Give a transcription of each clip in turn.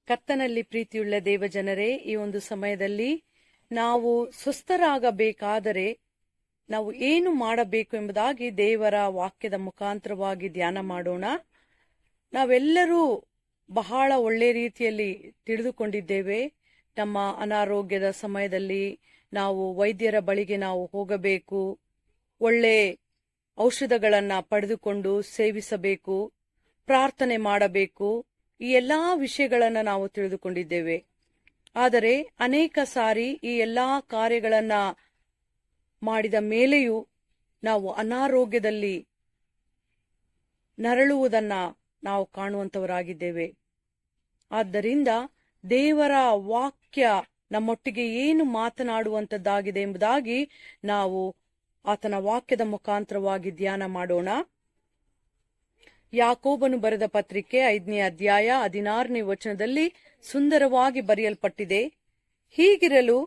ಕರ್ತನಲ್ಲಿ ಪ್ರೀತಿಯುಳ್ಳ ದೇವಜನರೇ, ಈ ಒಂದು ಸಮಯದಲ್ಲಿ ನಾವು ಸ್ವಸ್ಥರಾಗಬೇಕಾದರೆ ನಾವು ಏನು ಮಾಡಬೇಕು ಎಂಬುದಾಗಿ ದೇವರ ವಾಕ್ಯದ ಮುಖಾಂತರವಾಗಿ ಧ್ಯಾನ ಮಾಡೋಣ. ನಾವೆಲ್ಲರೂ ಬಹಳ ಒಳ್ಳೆ ರೀತಿಯಲ್ಲಿ ತಿಳಿದುಕೊಂಡಿದ್ದೇವೆ. ನಮ್ಮ ಅನಾರೋಗ್ಯದ ಸಮಯದಲ್ಲಿ ನಾವು ವೈದ್ಯರ ಬಳಿಗೆ ನಾವು ಹೋಗಬೇಕು, ಒಳ್ಳೆ ಔಷಧಗಳನ್ನ ಪಡೆದುಕೊಂಡು ಸೇವಿಸಬೇಕು, ಪ್ರಾರ್ಥನೆ ಮಾಡಬೇಕು. ಈ ಎಲ್ಲಾ ವಿಷಯಗಳನ್ನ ನಾವು ತಿಳಿದುಕೊಂಡಿದ್ದೇವೆ. ಆದರೆ ಅನೇಕ ಸಾರಿ ಈ ಎಲ್ಲಾ ಕಾರ್ಯಗಳನ್ನ ಮಾಡಿದ ಮೇಲೆಯೂ ನಾವು ಅನಾರೋಗ್ಯದಲ್ಲಿ ನರಳುವುದನ್ನ ನಾವು ಕಾಣುವಂತವರಾಗಿದ್ದೇವೆ. ಆದ್ದರಿಂದ ದೇವರ ವಾಕ್ಯ ನಮ್ಮೊಟ್ಟಿಗೆ ಏನು ಮಾತನಾಡುವಂತದ್ದಾಗಿದೆ ಎಂಬುದಾಗಿ ನಾವು ಆತನ ವಾಕ್ಯದ ಮುಖಾಂತರವಾಗಿ ಧ್ಯಾನ ಮಾಡೋಣ. ಯಾಕೋಬನು ಬರೆದ ಪತ್ರಿಕೆ 5ನೇ ಅಧ್ಯಾಯ 16ನೇ ವಚನದಲ್ಲಿ ಸುಂದರವಾಗಿ ಬರೆಯಲ್ಪಟ್ಟಿದೆ, ಹೀಗಿರಲು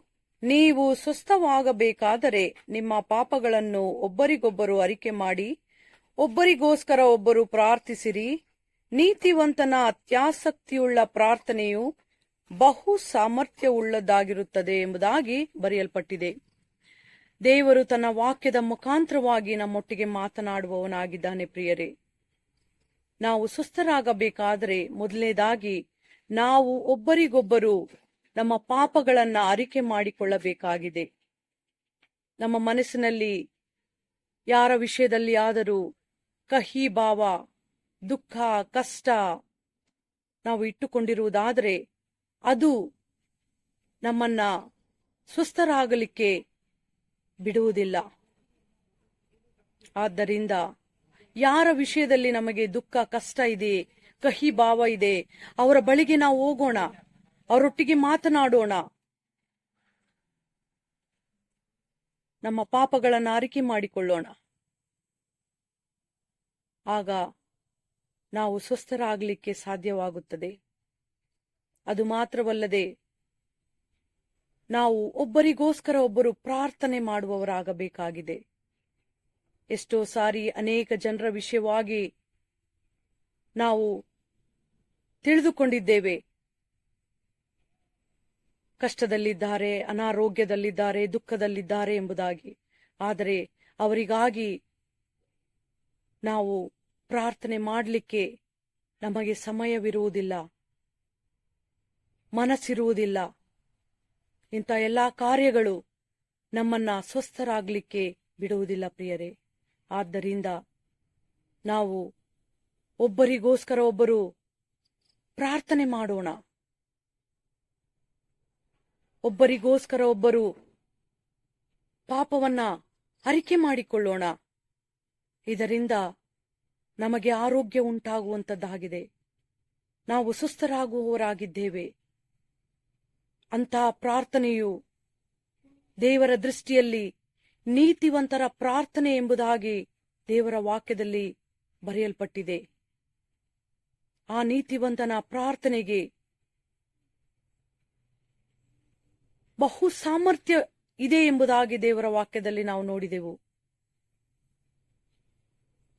ನೀವು ಸ್ವಸ್ಥವಾಗಬೇಕಾದರೆ ನಿಮ್ಮ ಪಾಪಗಳನ್ನು ಒಬ್ಬರಿಗೊಬ್ಬರು ಅರಿಕೆ ಮಾಡಿ ಒಬ್ಬರಿಗೋಸ್ಕರ ಒಬ್ಬರು ಪ್ರಾರ್ಥಿಸಿರಿ. ನೀತಿವಂತನ ಅತ್ಯಾಸಕ್ತಿಯುಳ್ಳ ಪ್ರಾರ್ಥನೆಯು ಬಹು ಸಾಮರ್ಥ್ಯವುಳ್ಳದಾಗಿರುತ್ತದೆ ಎಂಬುದಾಗಿ ಬರೆಯಲ್ಪಟ್ಟಿದೆ. ದೇವರು ತನ್ನ ವಾಕ್ಯದ ಮುಖಾಂತರವಾಗಿ ನಮ್ಮೊಟ್ಟಿಗೆ ಮಾತನಾಡುವವನಾಗಿದ್ದಾನೆ. ಪ್ರಿಯರೇ, ನಾವು ಸ್ವಸ್ಥರಾಗಬೇಕಾದರೆ ಮೊದಲನೇದಾಗಿ ನಾವು ಒಬ್ಬರಿಗೊಬ್ಬರು ನಮ್ಮ ಪಾಪಗಳನ್ನ ಅರಿಕೆ ಮಾಡಿಕೊಳ್ಳಬೇಕಾಗಿದೆ. ನಮ್ಮ ಮನಸ್ಸಿನಲ್ಲಿ ಯಾರ ವಿಷಯದಲ್ಲಿ ಆದರೂ ಕಹಿ ಭಾವ, ದುಃಖ, ಕಷ್ಟ ನಾವು ಇಟ್ಟುಕೊಂಡಿರುವುದಾದರೆ ಅದು ನಮ್ಮನ್ನ ಸ್ವಸ್ಥರಾಗಲಿಕ್ಕೆ ಬಿಡುವುದಿಲ್ಲ. ಆದ್ದರಿಂದ ಯಾರ ವಿಷಯದಲ್ಲಿ ನಮಗೆ ದುಃಖ, ಕಷ್ಟ ಇದೆ, ಕಹಿ ಭಾವ ಇದೆ, ಅವರ ಬಳಿಗೆ ನಾವು ಹೋಗೋಣ, ಅವರೊಟ್ಟಿಗೆ ಮಾತನಾಡೋಣ, ನಮ್ಮ ಪಾಪಗಳನ್ನು ಅರಿಕೆ ಮಾಡಿಕೊಳ್ಳೋಣ. ಆಗ ನಾವು ಸ್ವಸ್ಥರಾಗಲಿಕ್ಕೆ ಸಾಧ್ಯವಾಗುತ್ತದೆ. ಅದು ಮಾತ್ರವಲ್ಲದೆ ನಾವು ಒಬ್ಬರಿಗೋಸ್ಕರ ಒಬ್ಬರು ಪ್ರಾರ್ಥನೆ ಮಾಡುವವರಾಗಬೇಕಾಗಿದೆ. ಎಷ್ಟೋ ಸಾರಿ ಅನೇಕ ಜನರ ವಿಷಯವಾಗಿ ನಾವು ತಿಳಿದುಕೊಂಡಿದ್ದೇವೆ, ಕಷ್ಟದಲ್ಲಿದ್ದಾರೆ, ಅನಾರೋಗ್ಯದಲ್ಲಿದ್ದಾರೆ, ದುಃಖದಲ್ಲಿದ್ದಾರೆ ಎಂಬುದಾಗಿ. ಆದರೆ ಅವರಿಗಾಗಿ ನಾವು ಪ್ರಾರ್ಥನೆ ಮಾಡಲಿಕ್ಕೆ ನಮಗೆ ಸಮಯವಿರುವುದಿಲ್ಲ, ಮನಸ್ಸಿರುವುದಿಲ್ಲ. ಇಂಥ ಎಲ್ಲಾ ಕಾರ್ಯಗಳು ನಮ್ಮನ್ನ ಸ್ವಸ್ಥರಾಗಲಿಕ್ಕೆ ಬಿಡುವುದಿಲ್ಲ. ಪ್ರಿಯರೇ, ಆದ್ದರಿಂದ ನಾವು ಒಬ್ಬರಿಗೋಸ್ಕರ ಒಬ್ಬರು ಪ್ರಾರ್ಥನೆ ಮಾಡೋಣ, ಒಬ್ಬರಿಗೋಸ್ಕರ ಒಬ್ಬರು ಪಾಪವನ್ನ ಅರಿಕೆ ಮಾಡಿಕೊಳ್ಳೋಣ. ಇದರಿಂದ ನಮಗೆ ಆರೋಗ್ಯ ಉಂಟಾಗುವಂತದ್ದಾಗಿದೆ. ನಾವು ಸುಸ್ಥರಾಗುವವರಾಗಿದ್ದೇವೆ. ಅಂತಹ ಪ್ರಾರ್ಥನೆಯು ದೇವರ ದೃಷ್ಟಿಯಲ್ಲಿ ನೀತಿವಂತರ ಪ್ರಾರ್ಥನೆ ಎಂಬುದಾಗಿ ದೇವರ ವಾಕ್ಯದಲ್ಲಿ ಬರೆಯಲ್ಪಟ್ಟಿದೆ. ಆ ನೀತಿವಂತನ ಪ್ರಾರ್ಥನೆಗೆ ಬಹು ಸಾಮರ್ಥ್ಯ ಇದೆ ಎಂಬುದಾಗಿ ದೇವರ ವಾಕ್ಯದಲ್ಲಿ ನಾವು ನೋಡಿದೆವು.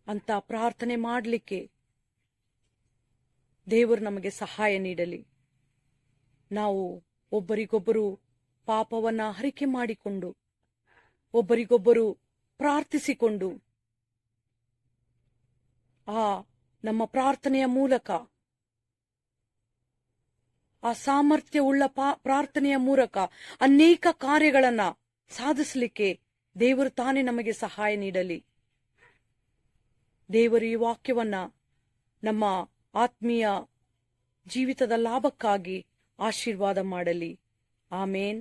ಅಂತ ಪ್ರಾರ್ಥನೆ ಮಾಡಲಿಕ್ಕೆ ದೇವರು ನಮಗೆ ಸಹಾಯ ನೀಡಲಿ. ನಾವು ಒಬ್ಬರಿಗೊಬ್ಬರು ಪಾಪವನ್ನ ಅರಿಕೆ ಮಾಡಿಕೊಂಡು ಒಬ್ಬರಿಗೊಬ್ಬರು ಪ್ರಾರ್ಥಿಸಿಕೊಂಡು ಆ ನಮ್ಮ ಪ್ರಾರ್ಥನೆಯ ಮೂಲಕ, ಆ ಸಾಮರ್ಥ್ಯವುಳ್ಳ ಪ್ರಾರ್ಥನೆಯ ಮೂಲಕ ಅನೇಕ ಕಾರ್ಯಗಳನ್ನ ಸಾಧಿಸಲಿಕ್ಕೆ ದೇವರು ತಾನೇ ನಮಗೆ ಸಹಾಯ ನೀಡಲಿ. ದೇವರು ಈ ವಾಕ್ಯವನ್ನ ನಮ್ಮ ಆತ್ಮೀಯ ಜೀವಿತದ ಲಾಭಕ್ಕಾಗಿ ಆಶೀರ್ವಾದ ಮಾಡಲಿ. ಆಮೇನ್.